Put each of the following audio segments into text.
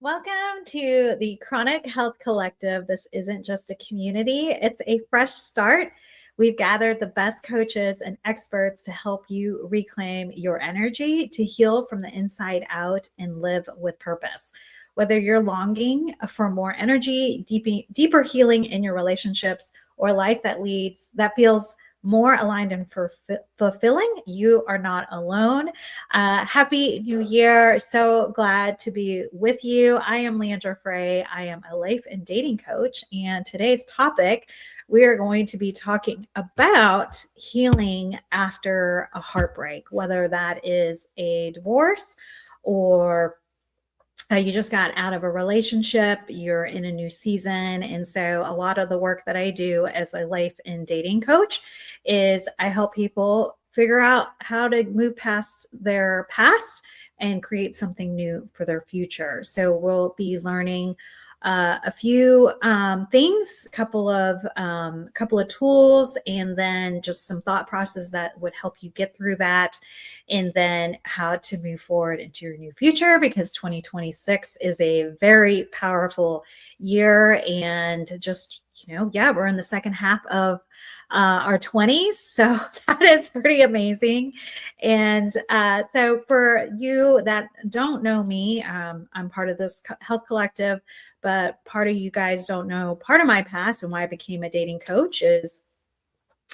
Welcome to the Chronic Health Collective. This isn't just a community, it's a fresh start. We've gathered the best coaches and experts to help you reclaim your energy, to heal from the inside out, and live with purpose. Whether you're longing for more energy, deeper healing in your relationships, or a life that feels more aligned and fulfilling, you are not alone. Happy New Year. So glad to be with you. I am Leandra Frey. I am a life and dating coach. And today's topic, we are going to be talking about healing after a heartbreak, whether that is a divorce or you just got out of a relationship, you're in a new season. And so a lot of the work that I do as a life and dating coach is I help people figure out how to move past their past and create something new for their future. So we'll be learning a few things, a couple of tools, and then just some thought process that would help you get through that, and then how to move forward into your new future, because 2026 is a very powerful year. And just, we're in the second half of our 20s. So that is pretty amazing. And so for you that don't know me, I'm part of this health collective, but part of you guys don't know part of my past and why I became a dating coach is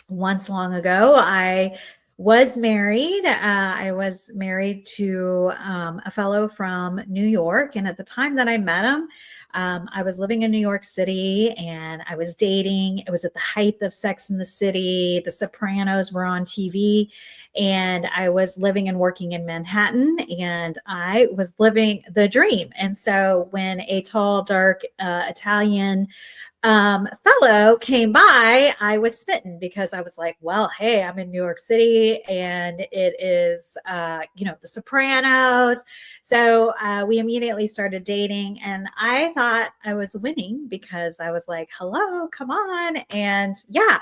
once long ago, I was married. I was married to a fellow from New York. And at the time that I met him, I was living in New York City and I was dating. It was at the height of Sex and the City. The Sopranos were on TV. And I was living and working in Manhattan, and I was living the dream. And so when a tall, dark Italian fellow came by, I was smitten, because I was like, well, hey, I'm in New York City and it is, the Sopranos. So we immediately started dating, and I thought I was winning because I was like, hello, come on. And yeah,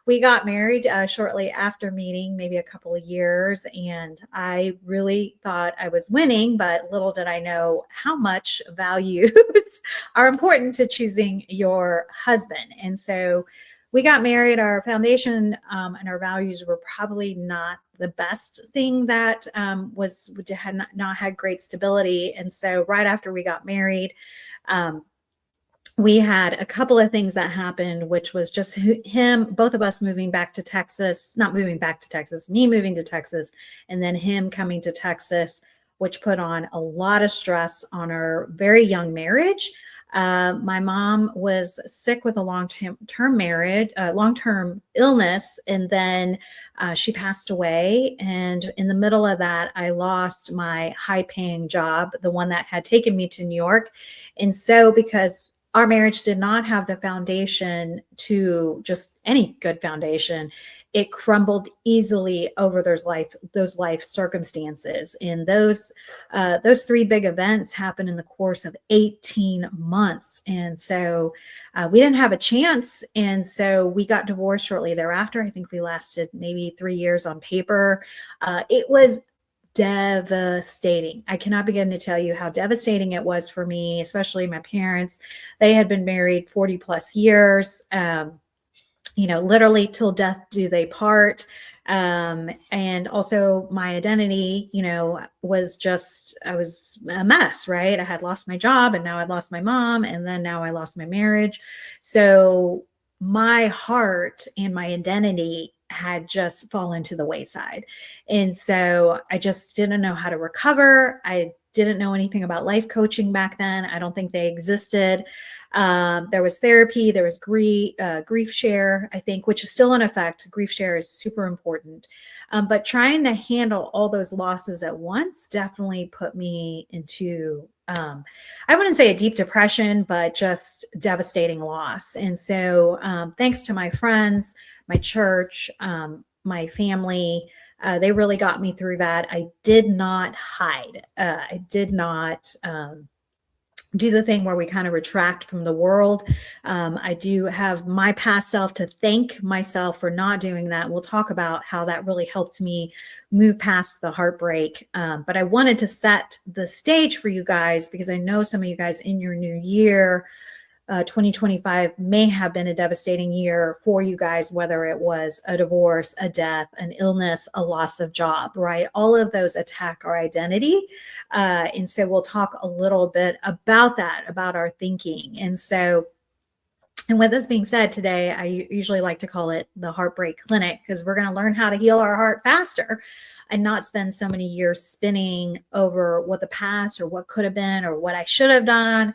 we got married shortly after meeting, maybe a couple of years, and I really thought I was winning, but little did I know how much values are important to choosing your husband. And so we got married. Our foundation and our values were probably not the best thing that had not had great stability. And so right after we got married, we had a couple of things that happened, which was just both of us moving back to Texas, not moving back to Texas, me moving to Texas, and then him coming to Texas, which put on a lot of stress on our very young marriage. My mom was sick with a long-term illness, and then she passed away. And in the middle of that, I lost my high-paying job, the one that had taken me to New York. And so because our marriage did not have the foundation, to just any good foundation, it crumbled easily over those life circumstances. And those three big events happened in the course of 18 months. And so we didn't have a chance. And so we got divorced shortly thereafter. I think we lasted maybe 3 years on paper. It was devastating. I cannot begin to tell you how devastating it was for me, especially my parents. They had been married 40 plus years, literally till death do they part. And also my identity, I was a mess, right? I had lost my job, and now I'd lost my mom, and then now I lost my marriage. So my heart and my identity had just fallen to the wayside. And so I just didn't know how to recover. I didn't know anything about life coaching back then. I don't think they existed. There was therapy, there was grief share, I think, which is still in effect. Grief share is super important. But trying to handle all those losses at once definitely put me into, I wouldn't say a deep depression, but just devastating loss. And so thanks to my friends, my church, my family, they really got me through that. I did not hide. I did not do the thing where we kind of retract from the world. I do have my past self to thank myself for not doing that. We'll talk about how that really helped me move past the heartbreak. But I wanted to set the stage for you guys because I know some of you guys in your new year, 2025 may have been a devastating year for you guys, whether it was a divorce, a death, an illness, a loss of job, right? All of those attack our identity. And so we'll talk a little bit about that, about our thinking. And so, and with this being said, today, I usually like to call it the Heartbreak Clinic because we're going to learn how to heal our heart faster and not spend so many years spinning over what the past or what could have been or what I should have done.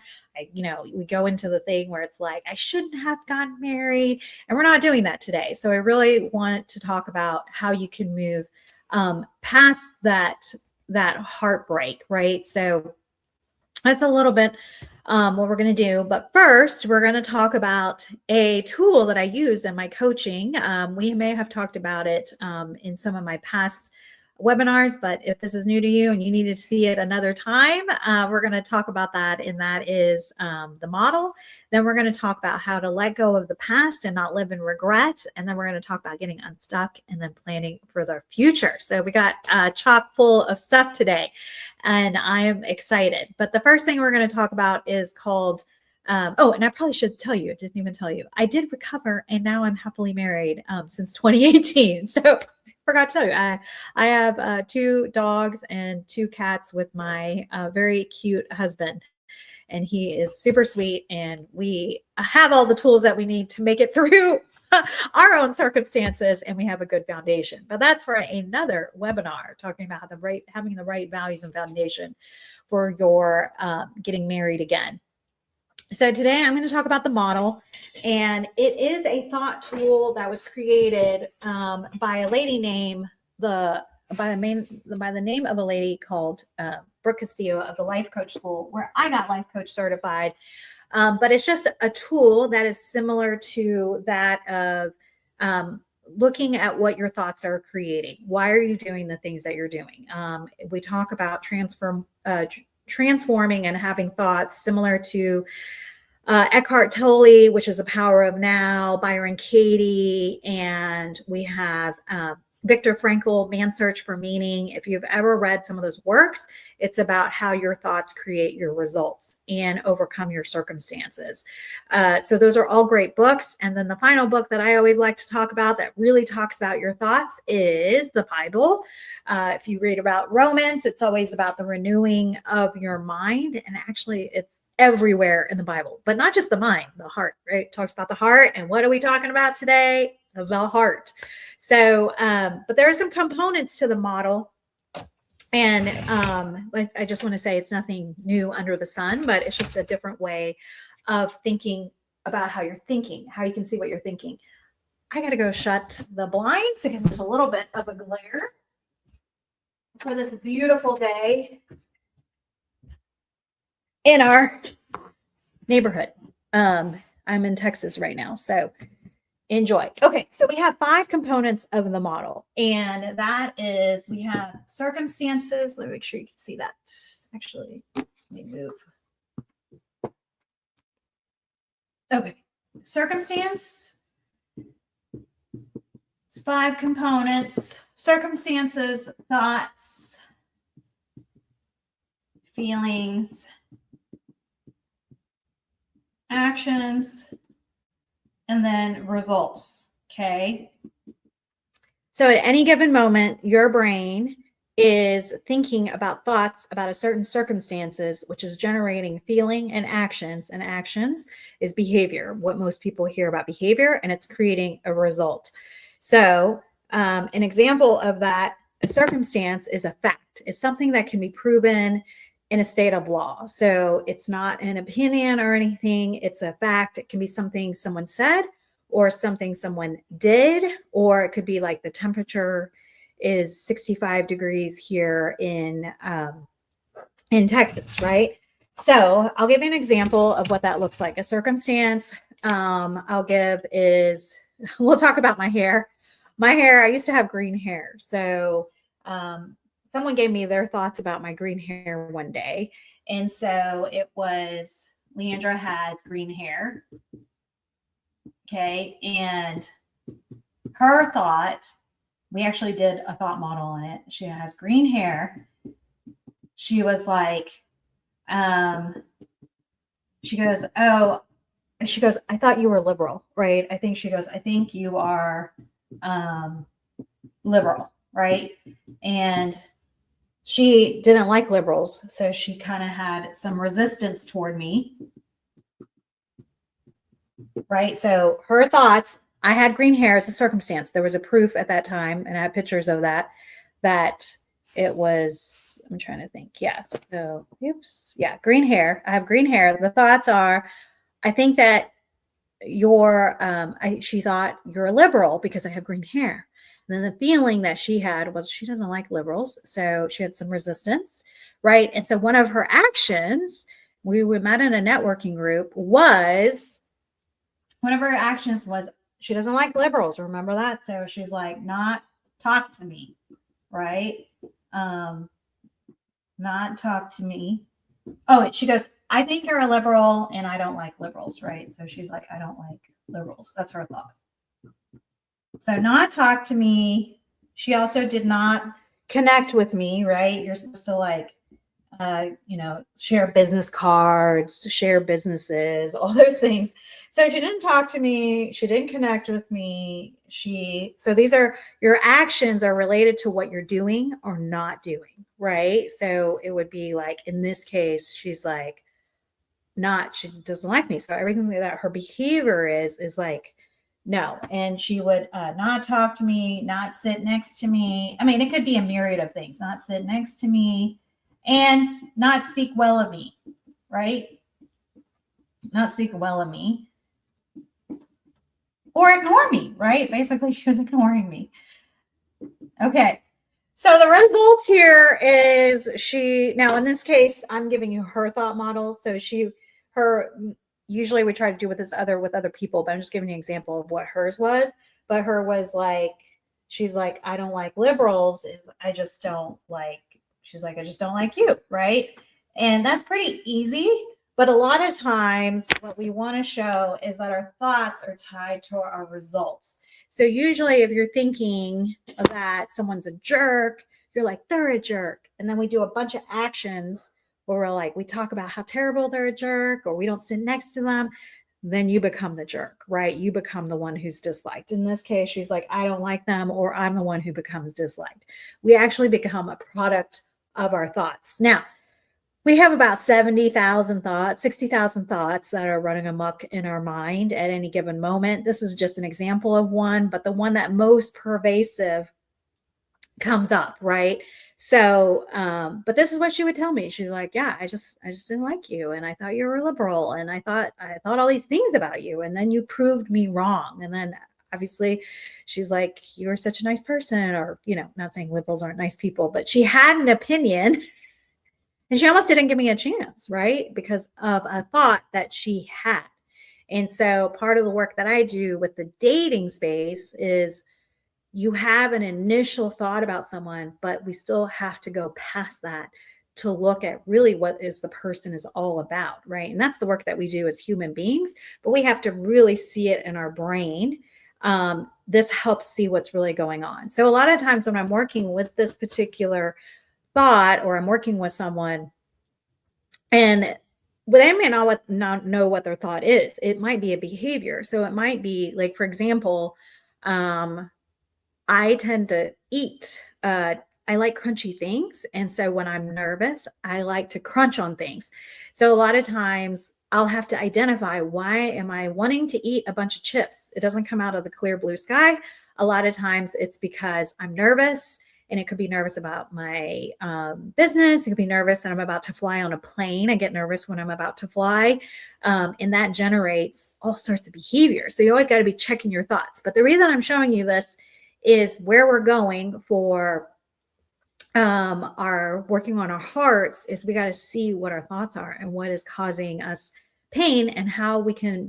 We go into the thing where it's like, I shouldn't have gotten married, and we're not doing that today. So I really want to talk about how you can move past that heartbreak, right? So that's a little bit what we're going to do. But first, we're going to talk about a tool that I use in my coaching. We may have talked about it in some of my past webinars, but if this is new to you and you needed to see it another time, we're going to talk about that, and that is the model. Then we're going to talk about how to let go of the past and not live in regret, and then we're going to talk about getting unstuck and then planning for the future. So we got chock full of stuff today, and I'm excited. But the first thing we're going to talk about is called and I probably should tell you, I didn't even tell you, I did recover, and now I'm happily married since 2018. So forgot to tell you, I have 2 dogs and 2 cats with my very cute husband, and he is super sweet, and we have all the tools that we need to make it through our own circumstances, and we have a good foundation. But that's for another webinar, talking about having the right values and foundation for your getting married again. So today I'm going to talk about the model, and it is a thought tool that was created by a lady named by the name of a lady called Brooke Castillo of the Life Coach School, where I got Life Coach certified. But it's just a tool that is similar to that of looking at what your thoughts are creating. Why are you doing the things that you're doing? We talk about transforming and having thoughts similar to Eckhart Tolle, which is The Power of Now, Byron Katie, and we have Viktor Frankl, Man's Search for Meaning. If you've ever read some of those works, it's about how your thoughts create your results and overcome your circumstances. So those are all great books. And then the final book that I always like to talk about that really talks about your thoughts is the Bible. If you read about Romans, it's always about the renewing of your mind. And actually, it's everywhere in the Bible, but not just the mind, the heart, right? It talks about the heart. And what are we talking about today? The heart. So, but there are some components to the model. And I just want to say it's nothing new under the sun, but it's just a different way of thinking about how you're thinking, how you can see what you're thinking. I got to go shut the blinds because there's a little bit of a glare for this beautiful day in our neighborhood. I'm in Texas right now, so enjoy. Okay, so we have 5 components of the model, and that is, we have circumstances. Let me make sure you can see that. Actually, let me move. Okay, circumstance. It's 5 components: circumstances, thoughts, feelings, actions, and then results. Okay. So at any given moment, your brain is thinking about thoughts about a certain circumstances, which is generating feeling and actions is behavior, what most people hear about behavior, and it's creating a result. So an example of that, a circumstance is a fact. It's something that can be proven in a state of law. So it's not an opinion or anything. It's a fact. It can be something someone said or something someone did, or it could be like the temperature is 65 degrees here in Texas, right? So I'll give you an example of what that looks like. A circumstance I'll give is, we'll talk about my hair. My hair, I used to have green hair. So someone gave me their thoughts about my green hair one day, And so it was, Leandra has green hair. Okay. And her thought, we actually did a thought model on it. She has green hair. She was like, she goes, oh, she goes, I thought you were liberal, right? I think she goes, I think you are liberal, right? And she didn't like liberals. So she kind of had some resistance toward me, right? So her thoughts, I had green hair as a circumstance. There was a proof at that time, and I have pictures of that it was, I'm trying to think. Yeah. So, oops. Yeah. Green hair. I have green hair. The thoughts are, I think that she thought you're a liberal because I have green hair. And then the feeling that she had was she doesn't like liberals. So she had some resistance, right? And so one of her actions, we met in a networking group, was one of her actions was she doesn't like liberals. Remember that? So she's like, not talk to me, right? Not talk to me. Oh, she goes, I think you're a liberal and I don't like liberals, right? So she's like, I don't like liberals. That's her thought. So not talk to me. She also did not connect with me, right? You're supposed to like, share business cards, share businesses, all those things. So she didn't talk to me. She didn't connect with me. So these are your actions are related to what you're doing or not doing, right? So it would be like, in this case, she's like, she doesn't like me. So everything that her behavior is like, no. And she would not talk to me, not sit next to me. I mean, it could be a myriad of things, not sit next to me, and not speak well of me, right? Not speak well of me. Or ignore me, right? Basically, she was ignoring me. Okay. So the results here is now in this case, I'm giving you her thought model. So usually we try to do with other people, but I'm just giving you an example of what hers was. But her was like, she's like, I don't like liberals. She's like, I just don't like you, right? And that's pretty easy. But a lot of times what we want to show is that our thoughts are tied to our results. So usually if you're thinking that someone's a jerk, you're like, they're a jerk. And then we do a bunch of actions where we're like, we talk about how terrible they're a jerk, or we don't sit next to them. Then you become the jerk, right? You become the one who's disliked. In this case, she's like, I don't like them, or I'm the one who becomes disliked. We actually become a product of our thoughts. Now, we have about 70,000 thoughts, 60,000 thoughts that are running amok in our mind at any given moment. This is just an example of one, but the one that most pervasive comes up, right? So, but this is what she would tell me. She's like, yeah, I just didn't like you. And I thought you were liberal. And I thought all these things about you. And then you proved me wrong. And then obviously she's like, you were such a nice person, or, not saying liberals aren't nice people, but she had an opinion. And she almost didn't give me a chance, right? Because of a thought that she had. And so part of the work that I do with the dating space is you have an initial thought about someone, but we still have to go past that to look at really what is the person is all about, right? And that's the work that we do as human beings, but we have to really see it in our brain. This helps see what's really going on. So a lot of times when I'm working with this particular thought, or I'm working with someone and they may not know what their thought is. It might be a behavior. So it might be like, for example, I tend to eat. I like crunchy things. And so when I'm nervous, I like to crunch on things. So a lot of times I'll have to identify, why am I wanting to eat a bunch of chips? It doesn't come out of the clear blue sky. A lot of times it's because I'm nervous. And it could be nervous about my business. It could be nervous that I'm about to fly on a plane. I get nervous when I'm about to fly. And that generates all sorts of behavior. So you always got to be checking your thoughts. But the reason I'm showing you this is where we're going for our working on our hearts is we got to see what our thoughts are and what is causing us pain, and how we can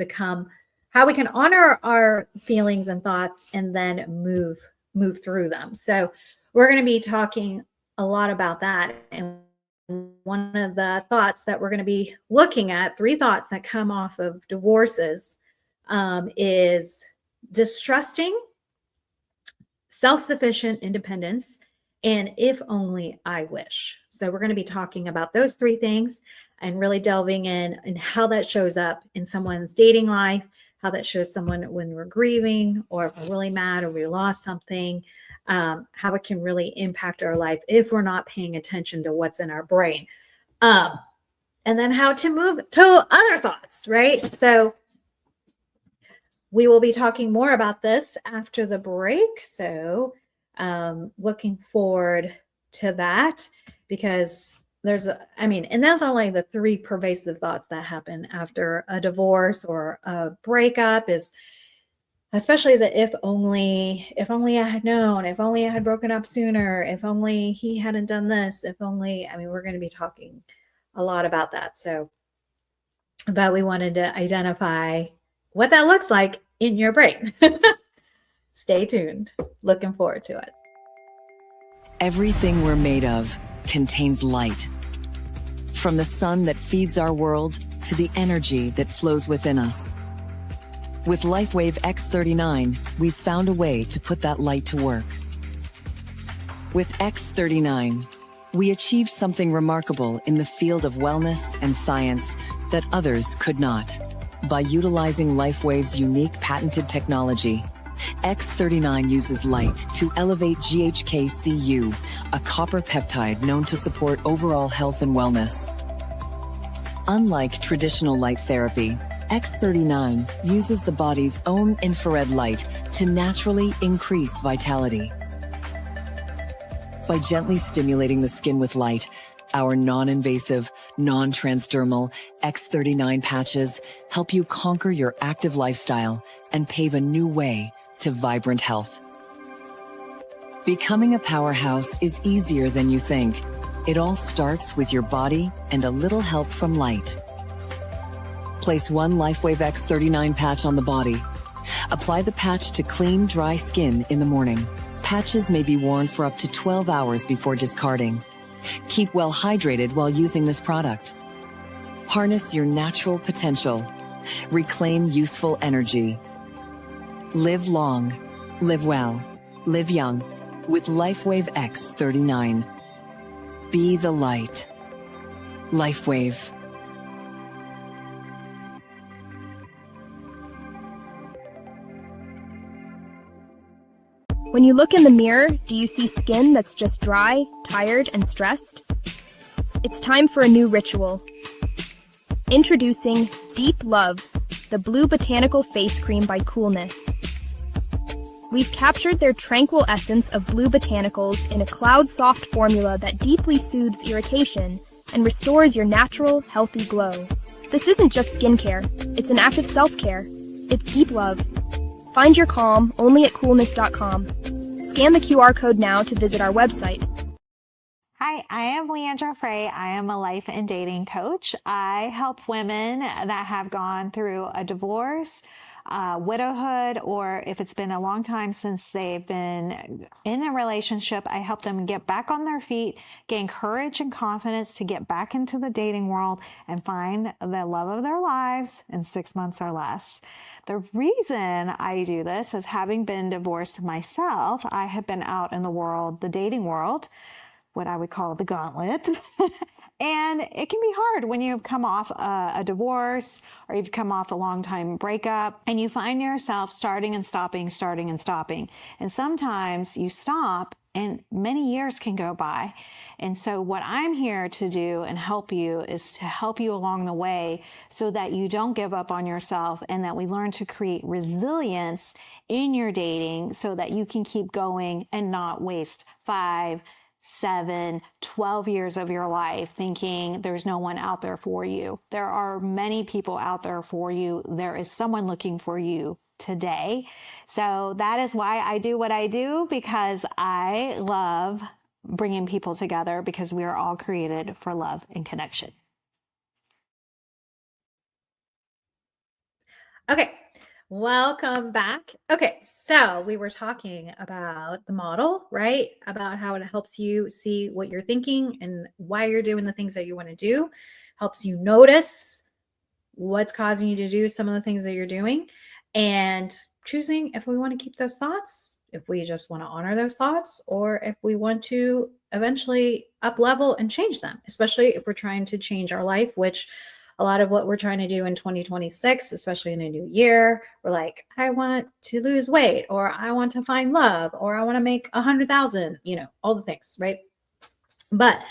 honor our feelings and thoughts and then move through them. So we're going to be talking a lot about that. And one of the thoughts that we're going to be looking at, 3 thoughts that come off of divorces, is distrusting, self-sufficient independence, and if only I wish. So we're going to be talking about those 3 things and really delving in and how that shows up in someone's dating life, how that shows someone when we're grieving or if we're really mad or we lost something, how it can really impact our life if we're not paying attention to what's in our brain. And then how to move to other thoughts, right? So we will be talking more about this after the break. So looking forward to that, because and that's only the 3 pervasive thoughts that happen after a divorce or a breakup, is especially the if only I had known, if only I had broken up sooner, if only he hadn't done this, if only, we're going to be talking a lot about that. So, but we wanted to identify what that looks like in your brain. Stay tuned. Looking forward to it. Everything we're made of contains light. From the sun that feeds our world to the energy that flows within us. With LifeWave X39, we've found a way to put that light to work. With X39, we achieved something remarkable in the field of wellness and science that others could not. By utilizing LifeWave's unique patented technology, X39 uses light to elevate GHK-Cu, a copper peptide known to support overall health and wellness. Unlike traditional light therapy, X39 uses the body's own infrared light to naturally increase vitality. By gently stimulating the skin with light, our non-invasive, non-transdermal X39 patches help you conquer your active lifestyle and pave a new way to vibrant health. Becoming a powerhouse is easier than you think. It all starts with your body and a little help from light. Place 1 LifeWave X39 patch on the body. Apply the patch to clean, dry skin in the morning. Patches may be worn for up to 12 hours before discarding. Keep well hydrated while using this product. Harness your natural potential. Reclaim youthful energy. Live long, live well, live young with LifeWave X39. Be the light. LifeWave. When you look in the mirror, do you see skin that's just dry, tired, and stressed? It's time for a new ritual. Introducing Deep Love, the Blue Botanical Face Cream by Coolness. We've captured their tranquil essence of blue botanicals in a cloud-soft formula that deeply soothes irritation and restores your natural, healthy glow. This isn't just skincare, it's an act of self-care. It's Deep Love. Find your calm only at coolness.com. Scan the QR code now to visit our website. Hi, I am Leandra Frey. I am a life and dating coach. I help women that have gone through a divorce, widowhood, or if it's been a long time since they've been in a relationship, I help them get back on their feet, gain courage and confidence to get back into the dating world and find the love of their lives in 6 months or less. The reason I do this is, having been divorced myself, I have been out in the world, the dating world, what I would call the gauntlet. And it can be hard when you've come off a divorce, or you've come off a long time breakup, and you find yourself starting and stopping, starting and stopping. And sometimes you stop and many years can go by. And so what I'm here to do and help you is to help you along the way so that you don't give up on yourself, and that we learn to create resilience in your dating so that you can keep going and not waste 5, 7, 12 years of your life thinking there's no one out there for you. There are many people out there for you. There is someone looking for you today. So that is why I do what I do, because I love bringing people together, because we are all created for love and connection. Okay. Welcome back. Okay, so we were talking about the model, right? About how it helps you see what you're thinking and why you're doing the things that you want to do, helps you notice what's causing you to do some of the things that you're doing, and choosing if we want to keep those thoughts, if we just want to honor those thoughts, or if we want to eventually up level and change them, especially if we're trying to change our life, which a lot of what we're trying to do in 2026, especially in a new year, we're like, I want to lose weight, or I want to find love, or I want to make 100,000, all the things, right? But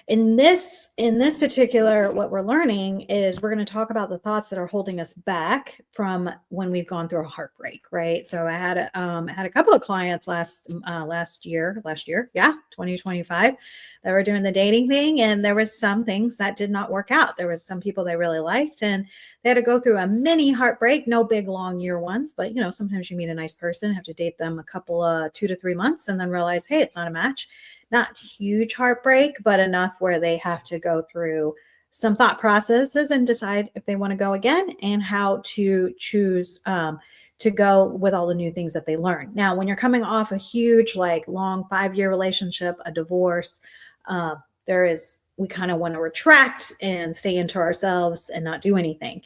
in this particular, what we're learning is we're going to talk about the thoughts that are holding us back from when we've gone through a heartbreak, right? So I had a couple of clients last year, 2025, that were doing the dating thing, and there was some things that did not work out. There was some people they really liked, and they had to go through a mini heartbreak, no big long year ones, but sometimes you meet a nice person, have to date them a couple 2 to 3 months, and then realize, hey, it's not a match. Not huge heartbreak, but enough where they have to go through some thought processes and decide if they want to go again and how to choose to go with all the new things that they learn. Now, when you're coming off a huge, long 5-year relationship, a divorce, we kind of want to retract and stay into ourselves and not do anything.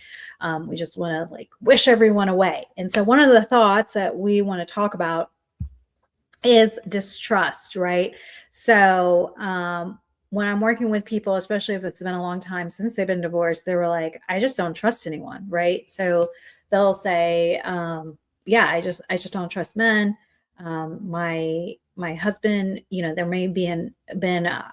We just want to wish everyone away. And so one of the thoughts that we want to talk about is distrust, right? So when I'm working with people, especially if it's been a long time since they've been divorced, they were like, I just don't trust anyone, right? So they'll say, I just don't trust men. My husband, there may been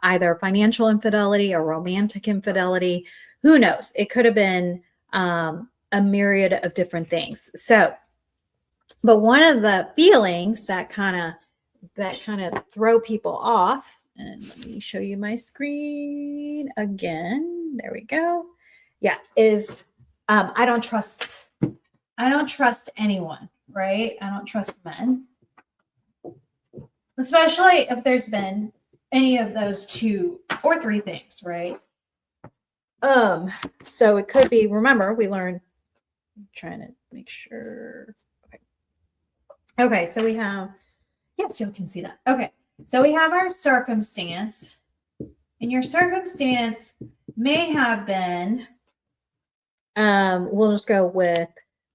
either financial infidelity or romantic infidelity. Who knows? It could have been a myriad of different things. So, but one of the feelings that kind of throw people off, and let me show you my screen again. There we go. Yeah, is I don't trust anyone, right? I don't trust men, especially if there's been any of those 2 or 3 things, right? So it could be, remember, we learned, I'm trying to make sure. Okay, so we have, yes, you can see that. Okay, so we have our circumstance, and your circumstance may have been, we'll just go with,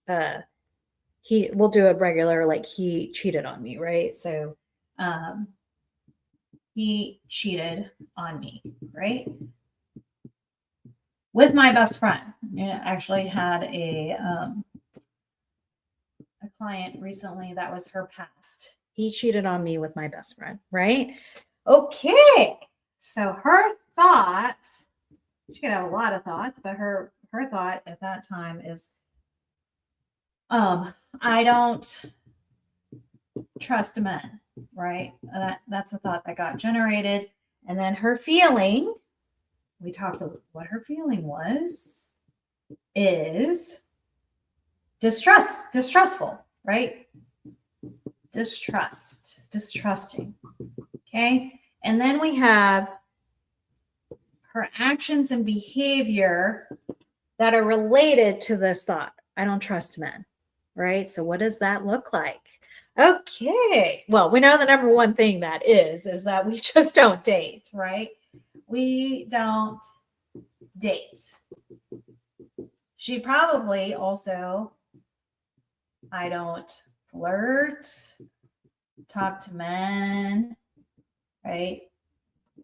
we'll do a regular, he cheated on me, right? So, he cheated on me, right? With my best friend. I actually had a client recently that was her past. He cheated on me with my best friend, right? Okay. So her thought, she could have a lot of thoughts, but her thought at that time is, I don't trust men, right? That's a thought that got generated. And then her feeling, we talked about what her feeling was, is distrustful, right? Distrusting. Okay. And then we have her actions and behavior that are related to this thought. I don't trust men, right? So what does that look like? Okay. Well, we know the number one thing that is that we just don't date, right? We don't date. She probably also, I don't flirt, talk to men, right?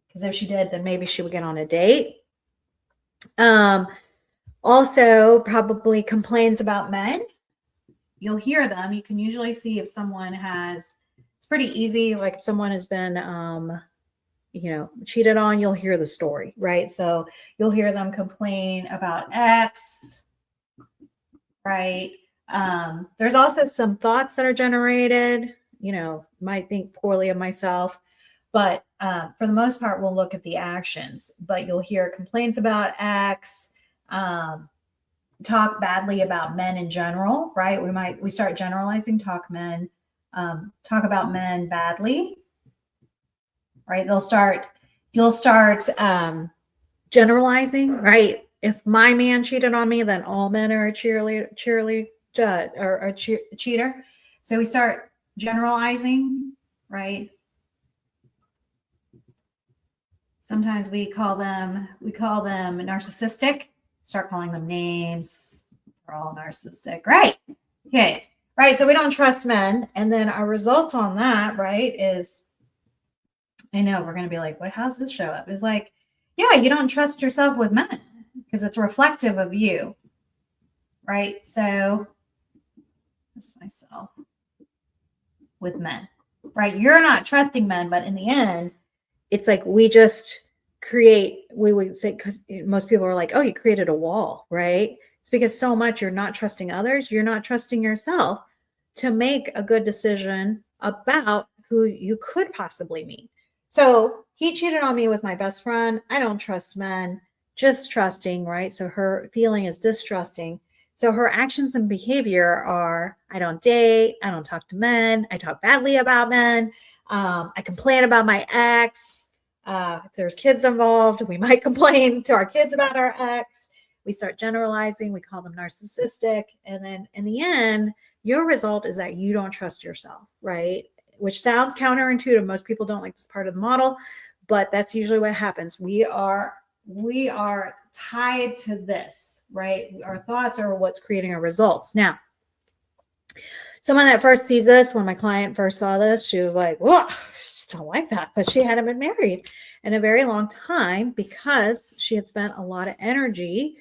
Because if she did, then maybe she would get on a date. Also probably complains about men. You'll hear them. You can usually see if someone it's pretty easy. Like if someone has been, cheated on, you'll hear the story, right? So you'll hear them complain about X, right? There's also some thoughts that are generated, might think poorly of myself, but for the most part, we'll look at the actions, but you'll hear complaints about X, talk badly about men in general, right? We start generalizing, talk about men badly, right? You'll start generalizing, right? If my man cheated on me, then all men are cheerleaders, or cheater. So we start generalizing, right? Sometimes we call them narcissistic. Start calling them names. They're all narcissistic, right? Okay, right. So we don't trust men, and then our results on that, right, is, I know we're gonna be like, what? How's this show up? It's like, yeah, you don't trust yourself with men because it's reflective of you, right? So, just myself with men, right? You're not trusting men, but in the end, it's like we just create, we would say, because most people are like, oh, you created a wall, right? It's because so much you're not trusting others, you're not trusting yourself to make a good decision about who you could possibly meet. So he cheated on me with my best friend. I don't trust men, just trusting, right? So her feeling is distrusting. So her actions and behavior are, I don't date, I don't talk to men, I talk badly about men, I complain about my ex. If there's kids involved, we might complain to our kids about our ex. We start generalizing, we call them narcissistic. And then in the end, your result is that you don't trust yourself, right? Which sounds counterintuitive. Most people don't like this part of the model, but that's usually what happens. We are tied to this, right? Our thoughts are what's creating our results. Now, someone that first sees this, when my client first saw this, she was like, whoa, I just don't like that. But she hadn't been married in a very long time because she had spent a lot of energy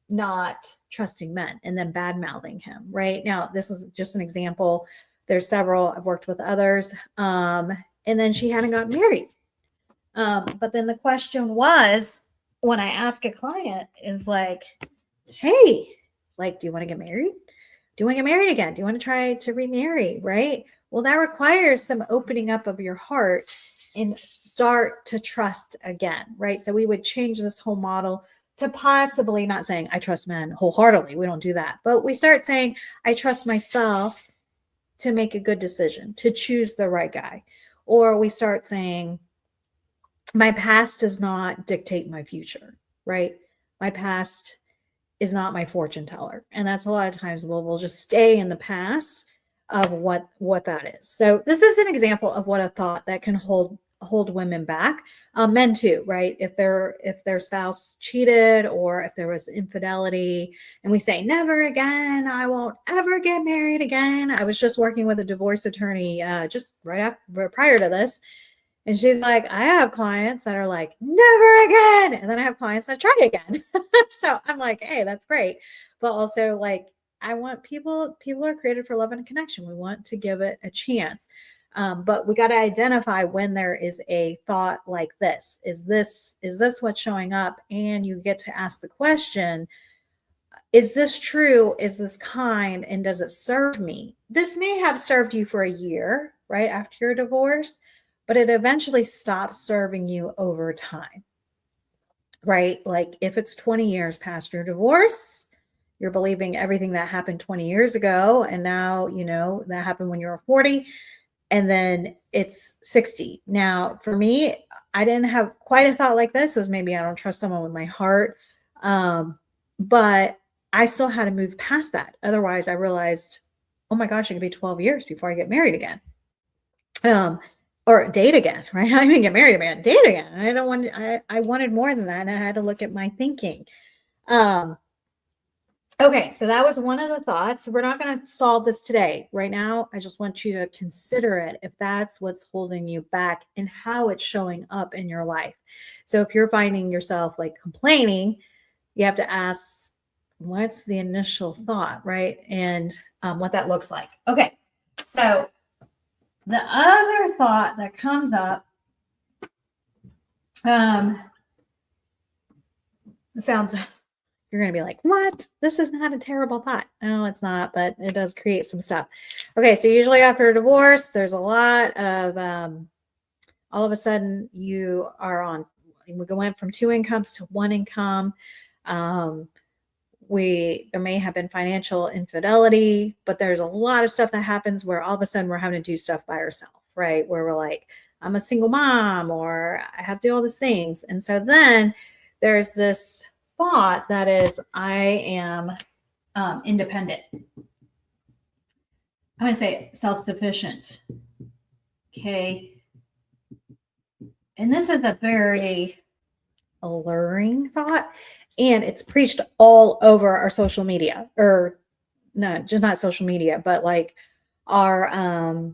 not trusting men and then bad mouthing him, right? Now, this is just an example. There's several, I've worked with others. And then she hadn't got married. But then the question was, when I ask a client, is like, hey, like, do you want to get married? Do you want to get married again? Do you want to try to remarry, right? Well, that requires some opening up of your heart and start to trust again, right? So we would change this whole model to possibly not saying, I trust men wholeheartedly. We don't do that. But we start saying, I trust myself to make a good decision, to choose the right guy. Or we start saying, my past does not dictate my future, right? My past is not my fortune teller. And that's a lot of times we'll just stay in the past of what that is. So this is an example of what a thought that can hold women back. Men too, right? If their spouse cheated or if there was infidelity and we say, never again, I won't ever get married again. I was just working with a divorce attorney just prior to this. And she's like, I have clients that are like, never again. And then I have clients that try again. So I'm like, hey, that's great. But also, like, I want people are created for love and connection. We want to give it a chance. But we got to identify when there is a thought like this. Is this what's showing up? And you get to ask the question, is this true? Is this kind? And does it serve me? This may have served you for a year, right, after your divorce, but it eventually stops serving you over time, right? Like if it's 20 years past your divorce, you're believing everything that happened 20 years ago. And now, that happened when you were 40 and then it's 60. Now, for me, I didn't have quite a thought like this. It was maybe I don't trust someone with my heart. But I still had to move past that. Otherwise, I realized, oh my gosh, it could be 12 years before I get married again. Or date again, right? I didn't get married again, date again. I wanted more than that. And I had to look at my thinking. Okay, so that was one of the thoughts. We're not going to solve this today. Right now, I just want you to consider it if that's what's holding you back and how it's showing up in your life. So if you're finding yourself like complaining, you have to ask, what's the initial thought, right? And what that looks like. Okay, so the other thought that comes up sounds, you're going to be like, what? This is not a terrible thought. No, it's not, but it does create some stuff. Okay, so usually after a divorce, there's a lot of, all of a sudden we went from 2 incomes to 1 income. There may have been financial infidelity, but there's a lot of stuff that happens where all of a sudden we're having to do stuff by ourselves, right? Where we're like, I'm a single mom or I have to do all these things. And so then there's this thought that is, I am independent, I'm going to say self-sufficient. Okay. And this is a very alluring thought, and it's preached all over our social media, or no, just not social media, but like our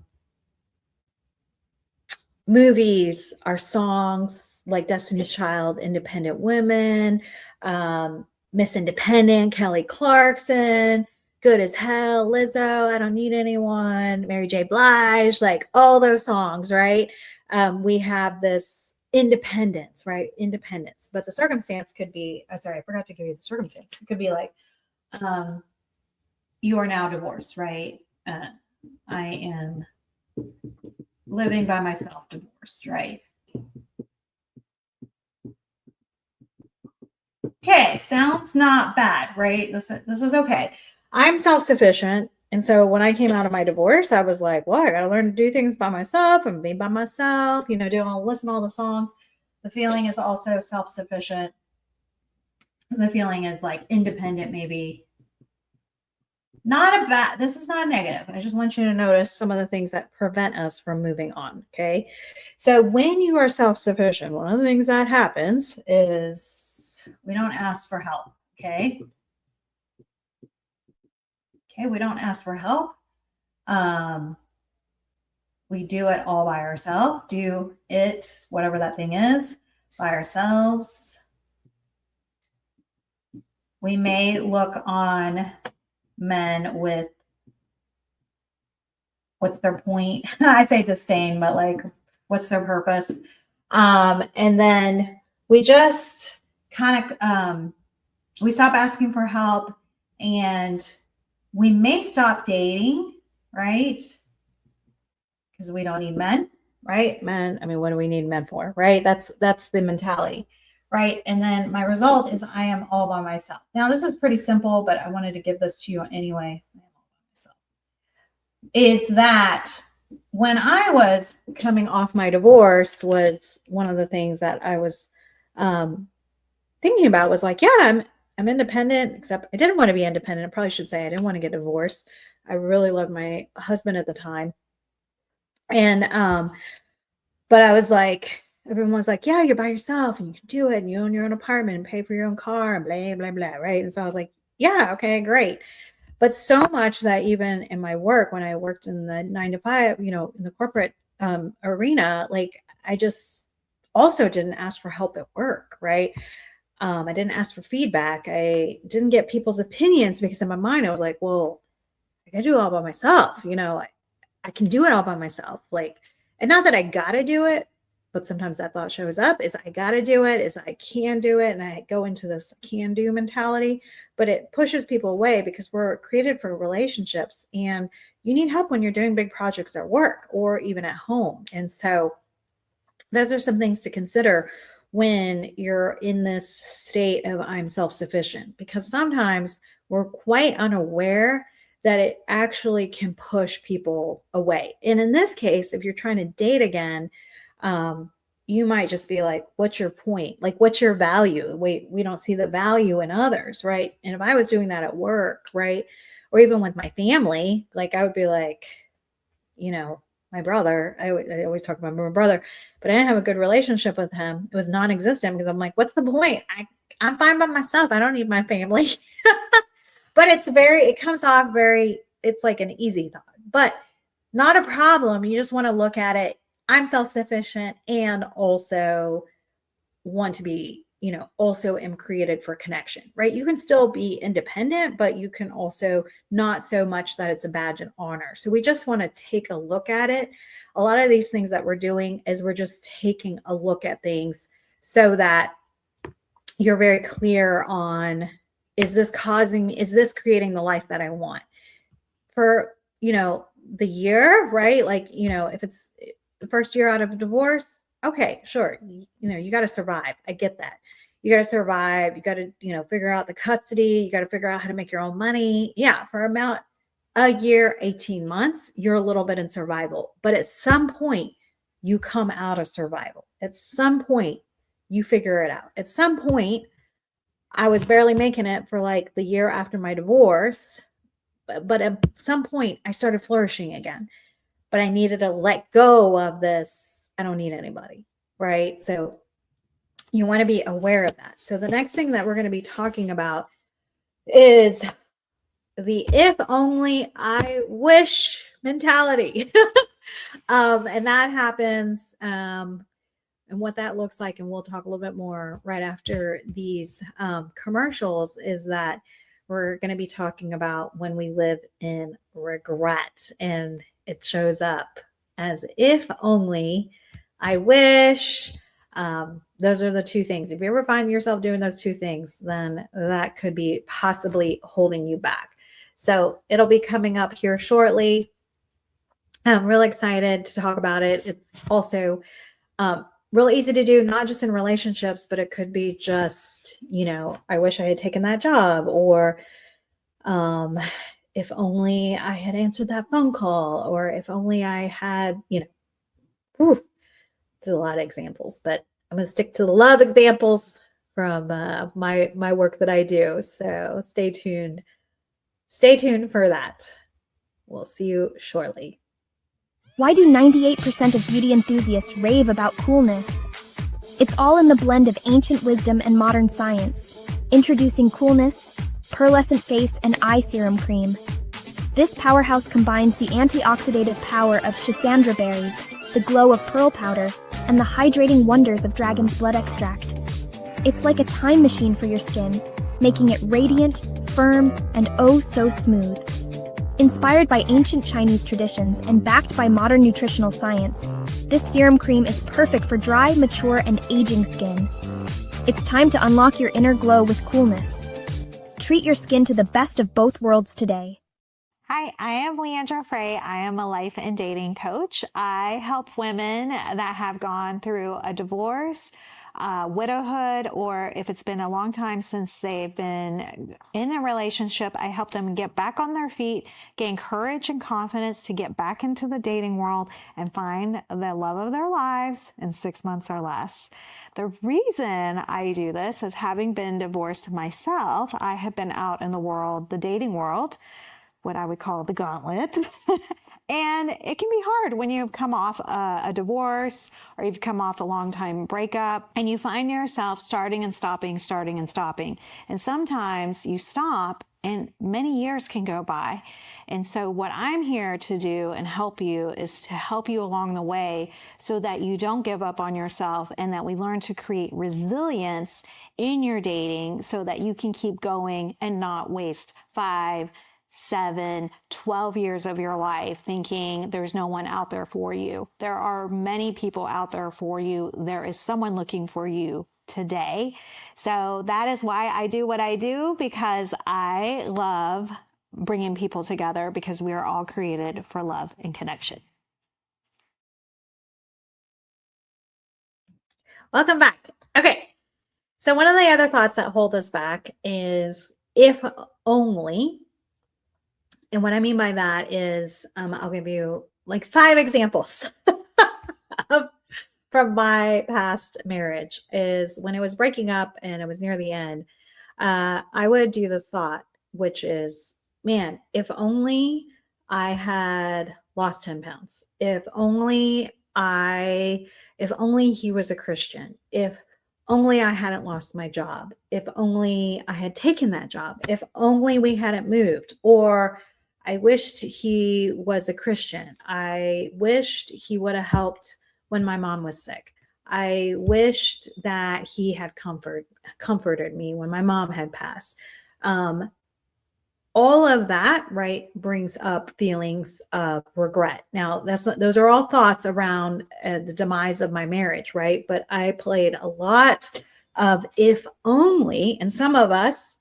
movies, our songs, like Destiny's Child, Independent Women, Miss Independent, Kelly Clarkson, Good as Hell, Lizzo, I Don't Need Anyone, Mary J. Blige, like all those songs, right? We have this independence, right? Independence. But the circumstance could be, sorry, I forgot to give you the circumstance. It could be like, you are now divorced, right? I am living by myself, divorced, right? Okay, sounds not bad, right? This is okay. I'm self-sufficient. And so when I came out of my divorce, I was like, well, I got to learn to do things by myself and be by myself, you know, listen to all the songs. The feeling is also self-sufficient. The feeling is like independent, maybe. Not a bad, this is not negative. I just want you to notice some of the things that prevent us from moving on. Okay. So when you are self-sufficient, one of the things that happens is we don't ask for help. Okay. Okay. We don't ask for help. We do it all by ourselves. Do it, whatever that thing is, by ourselves. We may look on men with, what's their point? I say disdain, but like, what's their purpose? And then we just kind of, we stop asking for help, and we may stop dating, right? Because we don't need men, right? Men, I mean, what do we need men for, right? That's the mentality, right? And then my result is I am all by myself. Now, this is pretty simple, but I wanted to give this to you anyway. Is that when I was coming off my divorce, was one of the things that I was thinking about was like, yeah, I'm independent, except I didn't want to be independent. I probably should say I didn't want to get divorced. I really loved my husband at the time. And but I was like, everyone was like, yeah, you're by yourself and you can do it, and you own your own apartment and pay for your own car and blah, blah, blah, right? And so I was like, yeah, okay, great. But so much that even in my work, when I worked in the 9 to 5, you know, in the corporate arena, like I just also didn't ask for help at work, right? I didn't ask for feedback. I didn't get people's opinions because in my mind, I was like, well, I gotta do it all by myself. You know, I can do it all by myself. Like, and not that I gotta do it, but sometimes that thought shows up is I gotta do it, is I can do it. And I go into this can do mentality, but it pushes people away because we're created for relationships, and you need help when you're doing big projects at work or even at home. And so those are some things to consider when you're in this state of I'm self-sufficient, because sometimes we're quite unaware that it actually can push people away. And in this case, if you're trying to date again, you might just be like, what's your point? Like, what's your value? We don't see the value in others, right? And if I was doing that at work, right, or even with my family, like I would be like, you know, my brother, I always talk about my brother, but I didn't have a good relationship with him. It was non-existent because I'm like, what's the point? I'm fine by myself. I don't need my family. But it comes off very, it's like an easy thought, but not a problem. You just want to look at it. I'm self-sufficient and also want to be, you know, also am created for connection, right? You can still be independent, but you can also not so much that it's a badge of honor. So we just want to take a look at it. A lot of these things that we're doing is we're just taking a look at things so that you're very clear on, is this creating the life that I want for, you know, the year, right? Like, you know, if it's the first year out of a divorce, okay, sure. You know, you got to survive. I get that. You got to survive. You got to, you know, figure out the custody. You got to figure out how to make your own money. Yeah. For about a year, 18 months, you're a little bit in survival, but at some point you come out of survival. At some point you figure it out. At some point, I was barely making it for like the year after my divorce. but at some point I started flourishing again, but I needed to let go of this. I don't need anybody, right? So you want to be aware of that. So the next thing that we're going to be talking about is the if only I wish mentality. And that happens, and what that looks like, and we'll talk a little bit more right after these commercials, is that we're going to be talking about when we live in regret, and it shows up as if only I wish. Those are the two things. If you ever find yourself doing those two things, then that could be possibly holding you back. So it'll be coming up here shortly. I'm really excited to talk about it. It's also really easy to do, not just in relationships, but it could be just, I wish I had taken that job, or if only I had answered that phone call, or if only I had, there's a lot of examples, but I'm going to stick to the love examples from my work that I do. So stay tuned. Stay tuned for that. We'll see you shortly. Why do 98% of beauty enthusiasts rave about coolness? It's all in the blend of ancient wisdom and modern science. Introducing Coolness, Pearlescent Face and Eye Serum Cream. This powerhouse combines the antioxidative power of schisandra berries, the glow of pearl powder, and the hydrating wonders of dragon's blood extract. It's like a time machine for your skin, making it radiant, firm, and oh so smooth. Inspired by ancient Chinese traditions and backed by modern nutritional science, this serum cream is perfect for dry, mature, and aging skin. It's time to unlock your inner glow with Coolness. Treat your skin to the best of both worlds today. Hi, I am Leandra Frey. I am a life and dating coach. I help women that have gone through a divorce, widowhood, or if it's been a long time since they've been in a relationship, I help them get back on their feet, gain courage and confidence to get back into the dating world and find the love of their lives in 6 months or less. The reason I do this is, having been divorced myself, I have been out in the world, the dating world, what I would call the gauntlet. And it can be hard when you've come off a divorce, or you've come off a long time breakup, and you find yourself starting and stopping, starting and stopping. And sometimes you stop and many years can go by. And so what I'm here to do and help you is to help you along the way so that you don't give up on yourself, and that we learn to create resilience in your dating so that you can keep going and not waste 5, 7, 12 years of your life thinking there's no one out there for you. There are many people out there for you. There is someone looking for you today. So that is why I do what I do, because I love bringing people together, because we are all created for love and connection. Welcome back. Okay. So one of the other thoughts that hold us back is if only. And what I mean by that is, I'll give you like 5 examples from my past marriage. Is when it was breaking up and it was near the end, I would do this thought, which is, man, if only I had lost 10 pounds, if only he was a Christian, if only I hadn't lost my job, if only I had taken that job, if only we hadn't moved, or I wished he was a Christian. I wished he would have helped when my mom was sick. I wished that he had comforted me when my mom had passed. All of that, right, brings up feelings of regret. Now, those are all thoughts around the demise of my marriage, right? But I played a lot of if only, and some of us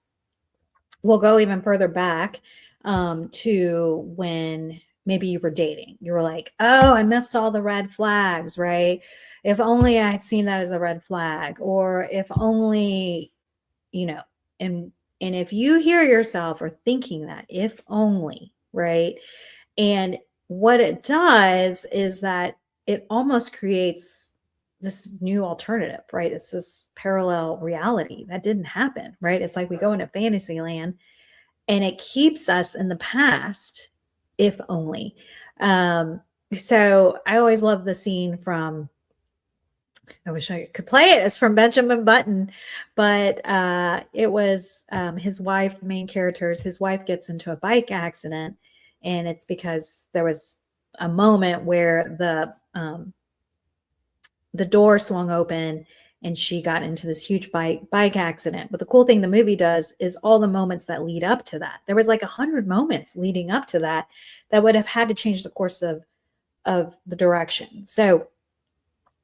will go even further back to when maybe you were dating. You were like, oh, I missed all the red flags, right? If only I had seen that as a red flag, or if only, and if you hear yourself or thinking that, if only, right? And what it does is that it almost creates this new alternative, right? It's this parallel reality that didn't happen, right? It's like we go into fantasy land. and it keeps us in the past, if only. So I always love the scene from, I wish I could play it. It's from Benjamin Button, but it was his wife, the main characters, his wife gets into a bike accident, and it's because there was a moment where the door swung open and she got into this huge bike accident. But the cool thing the movie does is all the moments that lead up to that. There was like 100 moments leading up to that would have had to change the course of the direction. So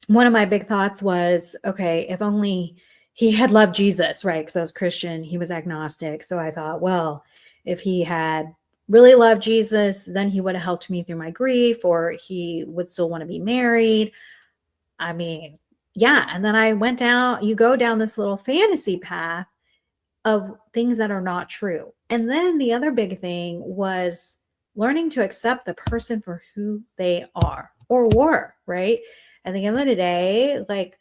one of my big thoughts was, okay, if only he had loved Jesus, right? Because I was Christian, he was agnostic. So I thought, well, if he had really loved Jesus, then he would have helped me through my grief, or he would still want to be married. I mean, yeah. And then I went down, you go down this little fantasy path of things that are not true. And then the other big thing was learning to accept the person for who they are or were, right? At the end of the day, like,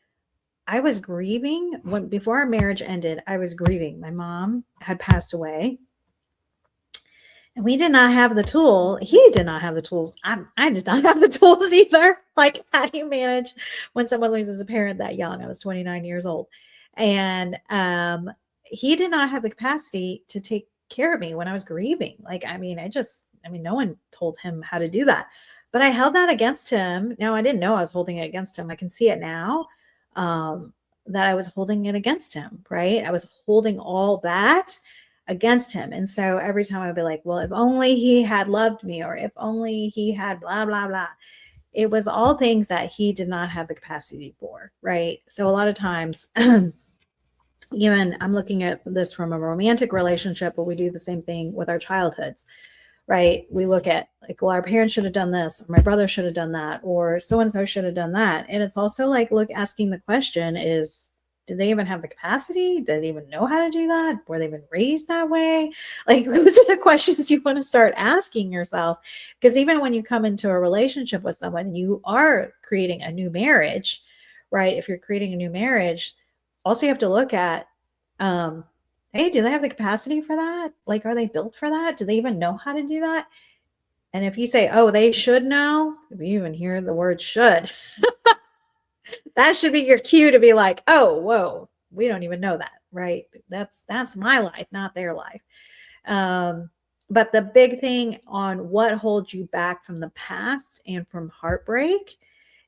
I was grieving before our marriage ended. I was grieving. My mom had passed away, and we did not have the tool. He did not have the tools. I did not have the tools either. Like, how do you manage when someone loses a parent that young? I was 29 years old, and he did not have the capacity to take care of me when I was grieving. Like, no one told him how to do that. But I held that against him. Now, I didn't know I was holding it against him. I can see it now, that I was holding it against him, right? I was holding all that against him. And so every time I'd be like, well, if only he had loved me, or if only he had blah, blah, blah. It was all things that he did not have the capacity for, right? So a lot of times, even I'm looking at this from a romantic relationship, but we do the same thing with our childhoods. Right? We look at, like, well, our parents should have done this, or my brother should have done that, or so-and-so should have done that. And it's also like, asking the question is, did they even have the capacity? Did they even know how to do that? Were they even raised that way? Like, those are the questions you want to start asking yourself. Because even when you come into a relationship with someone, you are creating a new marriage, right? If you're creating a new marriage, also you have to look at, hey, do they have the capacity for that? Like, are they built for that? Do they even know how to do that? And if you say, oh, they should know, if you even hear the word should, that should be your cue to be like, oh, whoa, we don't even know that, right? That's my life, not their life. But the big thing on what holds you back from the past and from heartbreak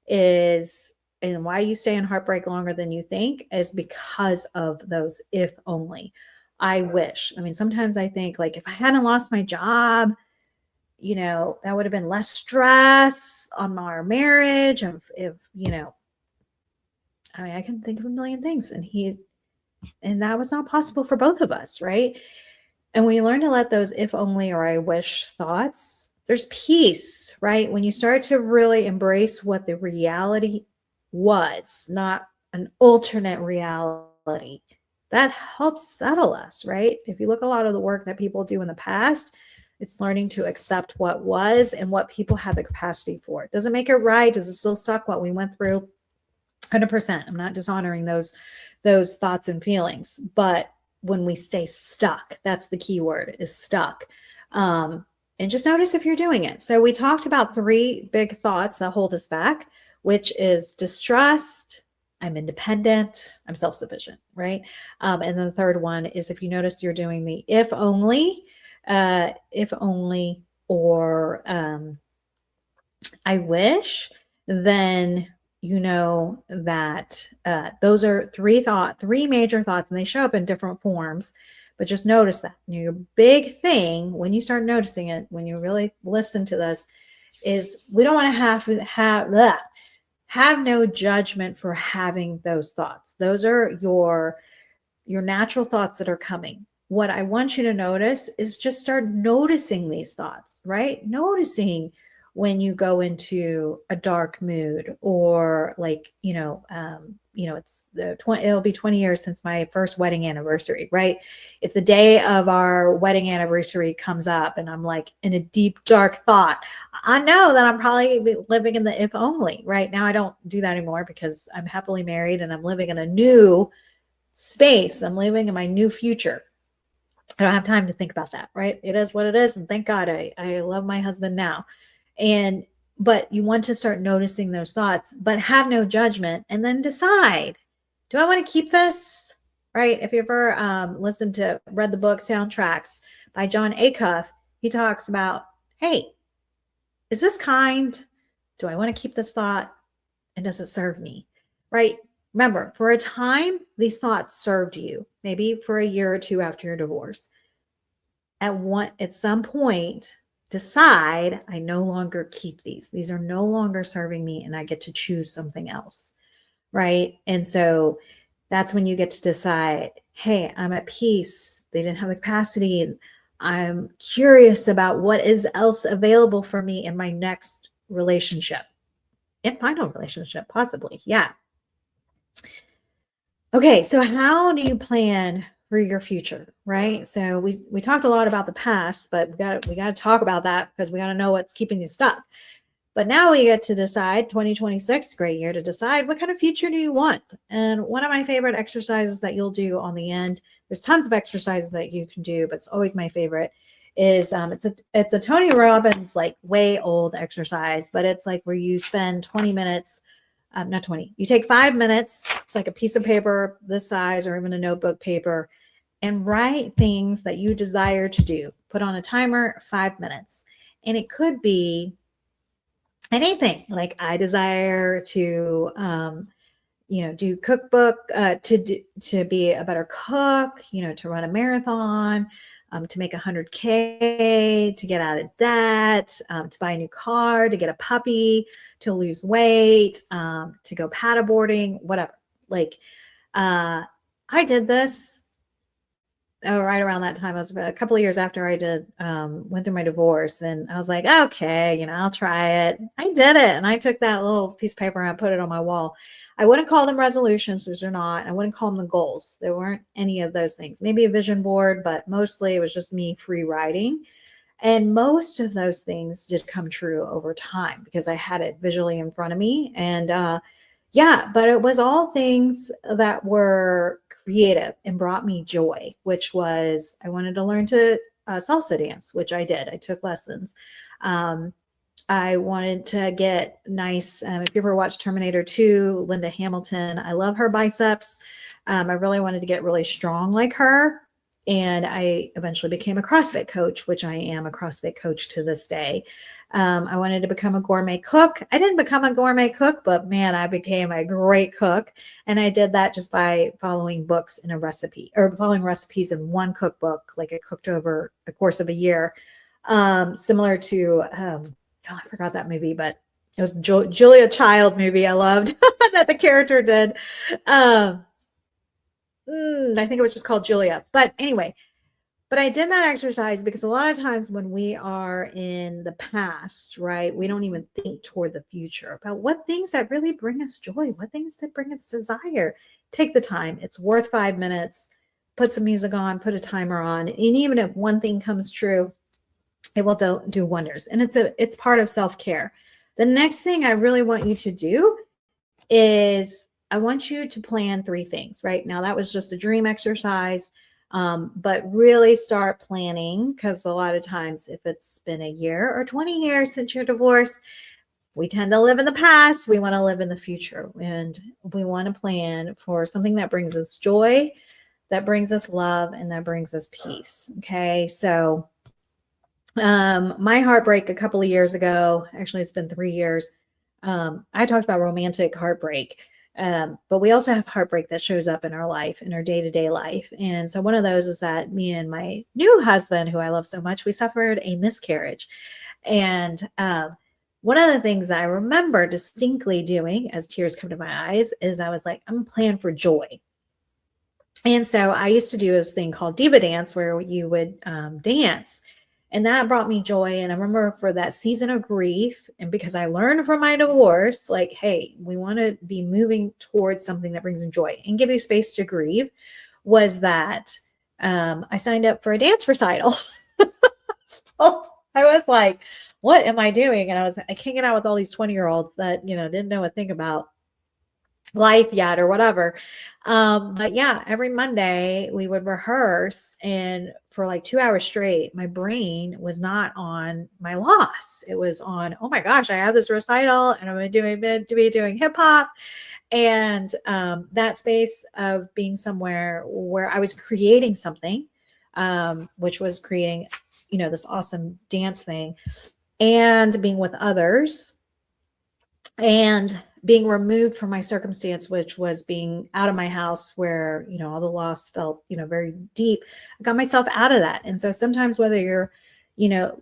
is, and why you stay in heartbreak longer than you think, is because of those if only. I wish. I mean, sometimes I think, like, if I hadn't lost my job, that would have been less stress on our marriage. If I can think of a million things, and that was not possible for both of us, right? And when you learn to let those if only or I wish thoughts, there's peace, right? When you start to really embrace what the reality was, not an alternate reality, that helps settle us, right? If you look at a lot of the work that people do in the past, it's learning to accept what was and what people had the capacity for. Does it make it right? Does it still suck what we went through? 100%. I'm not dishonoring those thoughts and feelings, but when we stay stuck, that's the key word, is stuck. And just notice if you're doing it. So we talked about 3 big thoughts that hold us back, which is distrust, I'm independent, I'm self-sufficient, right? And then the third one is, if you notice you're doing the if only, or I wish, then you know that those are 3 major thoughts, and they show up in different forms, but just notice that. Your big thing, when you start noticing it, when you really listen to this, is we don't want to have no judgment for having those thoughts. Those are your natural thoughts that are coming. What I want you to notice is just start noticing these thoughts, right? Noticing when you go into a dark mood, or like, it'll be 20 years since my first wedding anniversary, right? If the day of our wedding anniversary comes up and I'm like in a deep, dark thought, I know that I'm probably living in the if only. Right now, I don't do that anymore because I'm happily married and I'm living in a new space. I'm living in my new future. I don't have time to think about that, right? It is what it is. And thank God I love my husband now. But you want to start noticing those thoughts, but have no judgment, and then decide, do I want to keep this? Right? If you ever read the book Soundtracks by John Acuff, he talks about, hey, is this kind? Do I want to keep this thought? And does it serve me? Right? Remember, for a time, these thoughts served you, maybe for a year or two after your divorce. At some point, decide, I no longer keep these. These are no longer serving me, and I get to choose something else. Right? And so that's when you get to decide, hey, I'm at peace. They didn't have the capacity. I'm curious about what is else available for me in my next relationship and final relationship, possibly. Yeah. Okay. So how do you plan for your future? Right. So we talked a lot about the past, but we got to talk about that because we got to know what's keeping you stuck. But now we get to decide, 2026, great year to decide, what kind of future do you want? And one of my favorite exercises that you'll do on the end, there's tons of exercises that you can do, but it's always my favorite, is it's a Tony Robbins, like way old exercise, but it's like where you spend 20 minutes, not 20, you take 5 minutes, it's like a piece of paper this size or even a notebook paper, and write things that you desire to do. Put on a timer, 5 minutes. And it could be anything, like I desire to do cookbook, to be a better cook, to run a marathon, to make 100K, to get out of debt, to buy a new car, to get a puppy, to lose weight, to go paddleboarding, whatever. Like I did this right around that time. I was a couple of years after I went through my divorce, and I was like, okay, I'll try it. I did it. And I took that little piece of paper and I put it on my wall. I wouldn't call them resolutions, because they're not. I wouldn't call them the goals. There weren't any of those things. Maybe a vision board, but mostly it was just me free writing. And most of those things did come true over time because I had it visually in front of me. And but it was all things that were creative and brought me joy, which was, I wanted to learn to salsa dance, which I did. I took lessons. I wanted to get nice. If you ever watched Terminator 2, Linda Hamilton, I love her biceps. I really wanted to get really strong like her. And I eventually became a CrossFit coach, which I am a CrossFit coach to this day. I wanted to become a gourmet cook. I didn't become a gourmet cook, but man, I became a great cook. And I did that just by following books in a recipe, or following recipes in one cookbook, like I cooked over the course of a year. Similar to, I forgot that movie, but it was Julia Child movie I loved that the character did. I think it was just called Julia. But anyway, but I did that exercise because a lot of times when we are in the past, right, we don't even think toward the future about what things that really bring us joy, what things that bring us desire. Take the time. It's worth 5 minutes. Put some music on, put a timer on. And even if one thing comes true, it will do wonders. And it's part of self-care. The next thing I really want you to do is I want you to plan 3 things. Right now, that was just a dream exercise. But really start planning, because a lot of times if it's been a year or 20 years since your divorce, we tend to live in the past. We want to live in the future, and we want to plan for something that brings us joy, that brings us love, and that brings us peace. Okay. So, my heartbreak a couple of years ago, actually it's been 3 years. I talked about romantic heartbreak. But we also have heartbreak that shows up in our life, in our day-to-day life. And so one of those is that me and my new husband, who I love so much, we suffered a miscarriage. And one of the things that I remember distinctly doing as tears come to my eyes is I was like, I'm planning for joy. And so I used to do this thing called diva dance, where you would dance. And that brought me joy. And I remember for that season of grief, and because I learned from my divorce, like, hey, we want to be moving towards something that brings joy and give you space to grieve, was that I signed up for a dance recital. So I was like, what am I doing? And I can't get out with all these 20-year-olds that, didn't know a thing about life yet or whatever. But yeah, every Monday we would rehearse, and for like 2 hours straight, my brain was not on my loss. It was on, oh my gosh, I have this recital and I'm going to be doing hip hop. And that space of being somewhere where I was creating something, which was creating, this awesome dance thing, and being with others, and being removed from my circumstance, which was being out of my house where, all the loss felt, very deep. I got myself out of that. And so sometimes whether you're,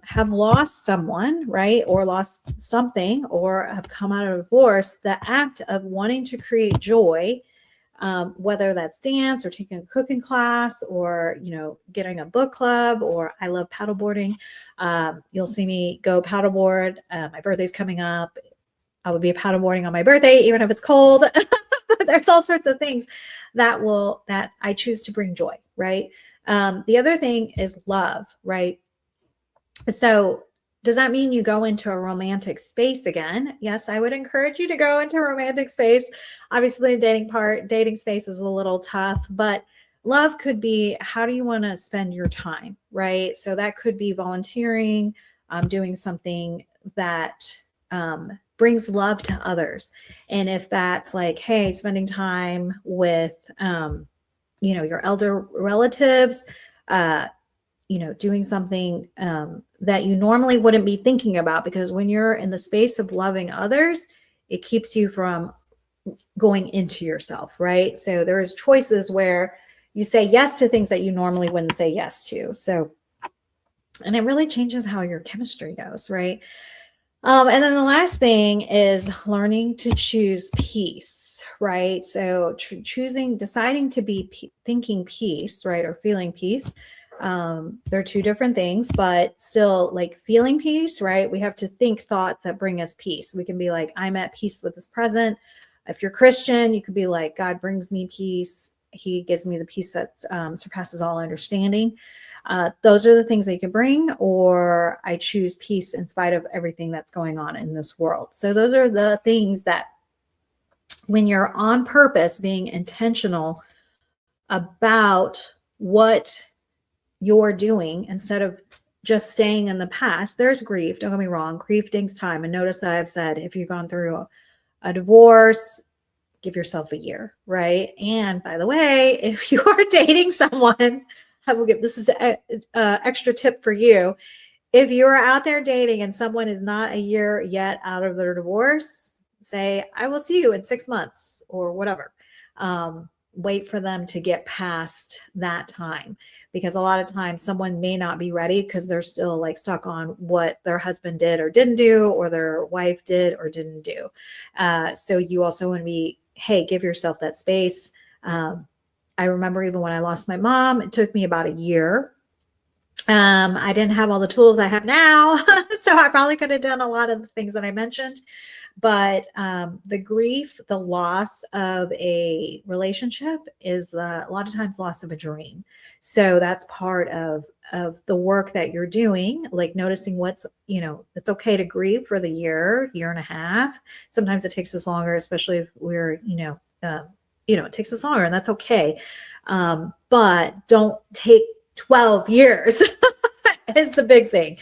have lost someone, right, or lost something, or have come out of a divorce, the act of wanting to create joy, whether that's dance or taking a cooking class or, getting a book club, or I love paddleboarding. You'll see me go paddleboard. My birthday's coming up. I would be paddleboarding on my birthday, even if it's cold. There's all sorts of things that I choose to bring joy, right? The other thing is love, right? So does that mean you go into a romantic space again? Yes, I would encourage you to go into a romantic space. Obviously, the dating space is a little tough, but love could be, how do you want to spend your time, right? So that could be volunteering, doing something that brings love to others. And if that's like, hey, spending time with, your elder relatives, doing something that you normally wouldn't be thinking about, because when you're in the space of loving others, it keeps you from going into yourself, right? So there's choices where you say yes to things that you normally wouldn't say yes to. So, and it really changes how your chemistry goes, right? And then the last thing is learning to choose peace, right? So deciding to be thinking peace, right? Or feeling peace. They're two different things, but still, like, feeling peace, right? We have to think thoughts that bring us peace. We can be like, I'm at peace with this present. If you're Christian, you could be like, God brings me peace. He gives me the peace that surpasses all understanding. Those are the things that you can bring, or I choose peace in spite of everything that's going on in this world. So those are the things that, when you're on purpose, being intentional about what you're doing instead of just staying in the past. There's grief. Don't get me wrong. Grief takes time. And notice that I've said, if you've gone through a divorce, give yourself a year, right? And by the way, if you are dating someone, this is an extra tip for you. If you are out there dating and someone is not a year yet out of their divorce, say, I will see you in 6 months or whatever. Wait for them to get past that time, because a lot of times someone may not be ready because they're still like stuck on what their husband did or didn't do, or their wife did or didn't do. So you also want to be, hey, give yourself that space. I remember even when I lost my mom, it took me about a year. I didn't have all the tools I have now, so I probably could have done a lot of the things that I mentioned. But the grief, the loss of a relationship is a lot of times loss of a dream. So that's part of the work that you're doing, like noticing what's, it's okay to grieve for the year and a half. Sometimes it takes us longer, especially if we're, it takes us longer, and that's okay. But don't take 12 years is the big thing.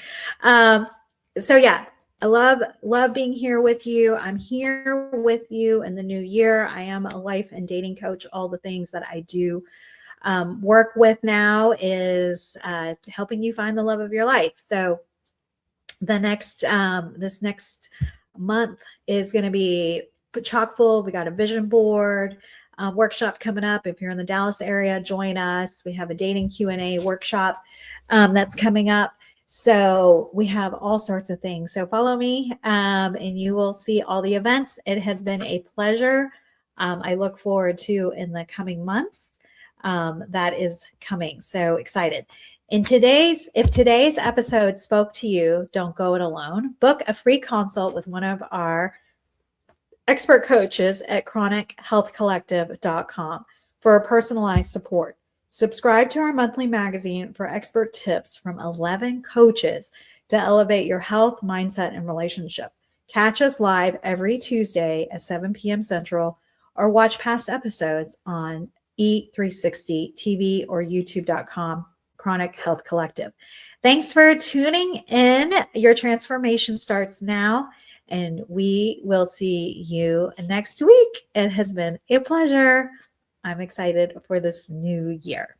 So yeah, I love being here with you. I'm here with you in the new year. I am a life and dating coach. All the things that I do work with now is helping you find the love of your life. So the next this next month is going to be chock full. We got a vision board workshop coming up. If you're in the Dallas area, join us. We have a dating Q&A workshop that's coming up. So we have all sorts of things. So follow me and you will see all the events. It has been a pleasure. I look forward to in the coming months that is coming. So excited. If today's episode spoke to you, don't go it alone. Book a free consult with one of our expert coaches at chronichealthcollective.com for a personalized support. Subscribe to our monthly magazine for expert tips from 11 coaches to elevate your health, mindset, and relationship. Catch us live every Tuesday at 7 p.m. Central or watch past episodes on E360 TV or youtube.com, Chronic Health Collective. Thanks for tuning in. Your transformation starts now, and we will see you next week. It has been a pleasure. I'm excited for this new year.